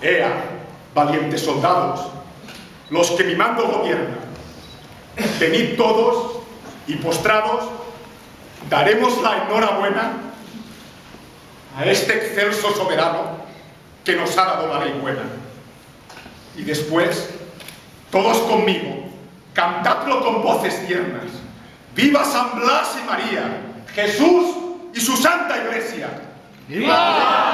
Ea, valientes soldados, los que mi mando gobierna, venid todos y postrados, daremos la enhorabuena a este excelso soberano que nos ha dado la ley buena. Y después, todos conmigo, cantadlo con voces tiernas. ¡Viva San Blas y María, Jesús y su Santa Iglesia! ¡Viva!